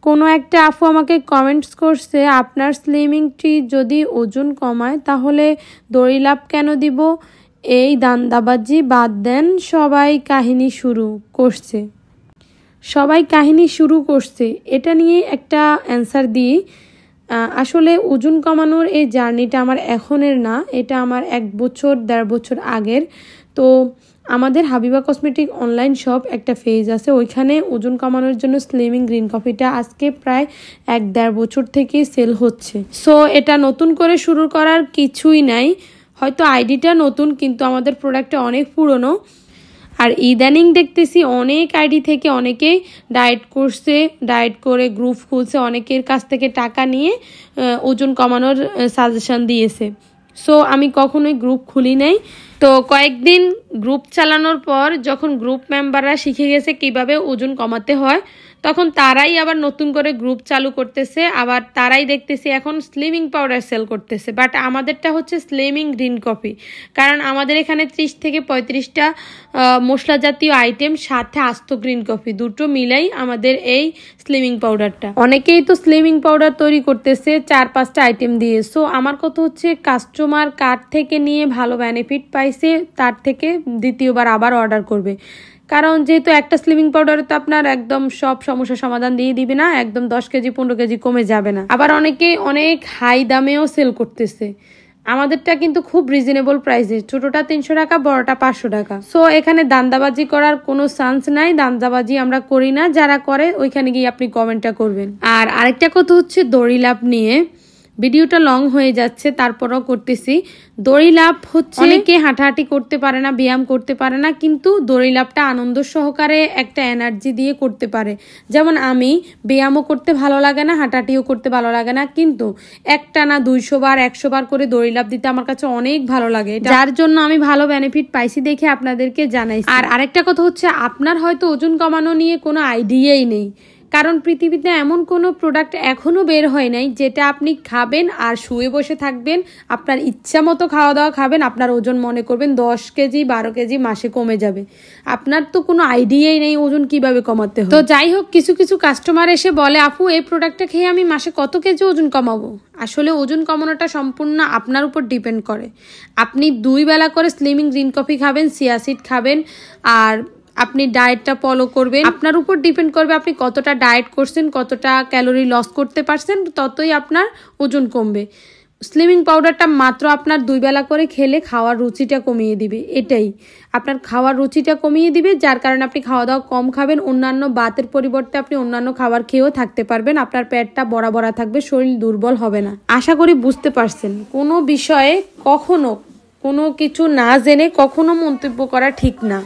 কোনো একটা আপু আমাকে কমেন্টস করছে, আপনার স্লিমিং টি যদি ওজন কমায় তাহলে দড়ি লাভ কেন দিব? এই দান্দাবাজি বাদ দেন। সবাই কাহিনী শুরু করছে, এটা নিয়ে একটা অ্যান্সার দিই। আসলে ওজন কমানোর এই জার্নিটা আমার এখনের না, এটা আমার 1 বছর 1.5 বছর আগের। তো আমাদের হাবিবা কসমেটিক অনলাইন শপ একটা পেজ আছে, ওইখানে ওজন কমানোর জন্য স্লিমিং গ্রিন কফিটা আজকে প্রায় 1.5 বছর থেকে সেল হচ্ছে। সো এটা নতুন করে শুরু করার কিছুই নাই, হয়তো আইডিটা নতুন কিন্তু আমাদের প্রোডাক্টটা অনেক পুরনো। আর ইদানিং দেখতেছি অনেক আইডি থেকে অনেকেই ডায়েট করছে, ডায়েট করে গ্রুপ খুলছে, অনেকের কাছ থেকে টাকা নিয়ে ওজন কমানোর সাজেশন দিয়েছে। সো আমি কখনোই গ্রুপ খুলি নাই। তো কয়েকদিন গ্রুপ চালানোর পর যখন গ্রুপ মেম্বাররা শিখে গেছে কিভাবে ওজন কমাতে হয়, তখন তারাই আবার নতুন করে গ্রুপ চালু করতেছে, আবার তারাই দেখতেছি এখন স্লিমিং পাউডার সেল করতেছে। বাট আমাদেরটা হচ্ছে স্লিমিং গ্রিন কফি, কারণ আমাদের এখানে 30 থেকে 35টা মশলা জাতীয় আইটেম, সাথে আস্ত গ্রিন কফি, দুটো মিলাই আমাদের এই স্লিমিং পাউডারটা। অনেকেই তো স্লিমিং পাউডার তৈরি করতেছে 4-5টা আইটেম দিয়ে। সো আমার কথা হচ্ছে কাস্টমার কার থেকে নিয়ে ভালো বেনিফিট পাইছে তার থেকে দ্বিতীয়বার আবার অর্ডার করবে, কারণ যেহেতু একটা স্লিমিং পাউডারে তো আপনার একদম সব সমস্যার সমাধান দিয়ে দিবে না, একদম 10 কেজি 15 কেজি কমে যাবে না। আবার অনেকে অনেক হাই দামেও সেল করতেছে, আমাদেরটা কিন্তু খুব রিজনেবল প্রাইসে, ছোটটা 300 টাকা, বড়টা 500 টাকা। সো এখানে দান্দাবাজি করার কোনো চান্স নাই, দান্দাবাজি আমরা করি না, যারা করে ওইখানে গিয়ে আপনি কমেন্টটা করবেন। আর আরেকটা কথা হচ্ছে দড়ি লাভ নিয়ে, ভিডিওটা লং হয়ে যাচ্ছে তারপরও করতেছি। দড়ি লাভ হচ্ছে অনেকে হাঁটাহাঁটি করতে পারে না, ব্যায়াম করতে পারে না, কিন্তু দড়ি লাভটা আনন্দ সহকারে একটা এনার্জি দিয়ে করতে পারে। যেমন আমি ব্যায়ামও করতে ভালো লাগে না, হাঁটাহাঁটিও করতে ভালো লাগে না, কিন্তু একটানা 200 বার 100 বার করে দড়ি লাভ দিতে আমার কাছে অনেক ভালো লাগে, যার জন্য আমি ভালো বেনিফিট পাইছি দেখে আপনাদেরকে জানাই। আর আরেকটা কথা হচ্ছে, আপনার হয়তো ওজন কমানো নিয়ে কোনো আইডিয়াই নেই, কারণ পৃথিবীতে এমন কোনো প্রোডাক্ট এখনও বের হয় নাই যেটা আপনি খাবেন আর শুয়ে বসে থাকবেন, আপনার ইচ্ছা মতো খাওয়া দাওয়া খাবেন, আপনার ওজন মনে করবেন 10 কেজি 12 কেজি মাসে কমে যাবে। আপনার তো কোনো আইডিয়াই নেই ওজন কিভাবে কমাতে হয়। তো যাই হোক, কিছু কাস্টমার এসে বলে, আপু এই প্রোডাক্টটা খেয়ে আমি মাসে কত কেজি ওজন কমাবো? আসলে ওজন কমানোটা সম্পূর্ণ আপনার উপর ডিপেন্ড করে। আপনি 2 বেলা করে স্লিমিং গ্রিন কফি খাবেন, চিয়া সিড খাবেন, আর আপনি ডায়েটটা ফলো করবেন, আপনার উপর ডিপেন্ড করবে আপনি কতটা ডায়েট করছেন, কতটা ক্যালোরি লস করতে পারছেন, ততই আপনার ওজন কমবে। স্লিমিং পাউডারটা মাত্র আপনার 2 বেলা করে খেলে খাওয়ার রুচিটা কমিয়ে দিবে, এটাই আপনার খাওয়ার রুচিটা কমিয়ে দিবে, যার কারণে আপনি খাওয়া দাওয়া কম খাবেন, অন্যান্য ভাতের পরিবর্তে আপনি অন্যান্য খাবার খেয়েও থাকতে পারবেন, আপনার পেটটা বড়া থাকবে, শরীর দুর্বল হবে না। আশা করি বুঝতে পারছেন। কোনো বিষয়ে কখনো কোনো কিছু না জেনে কখনো মন্তব্য করা ঠিক না।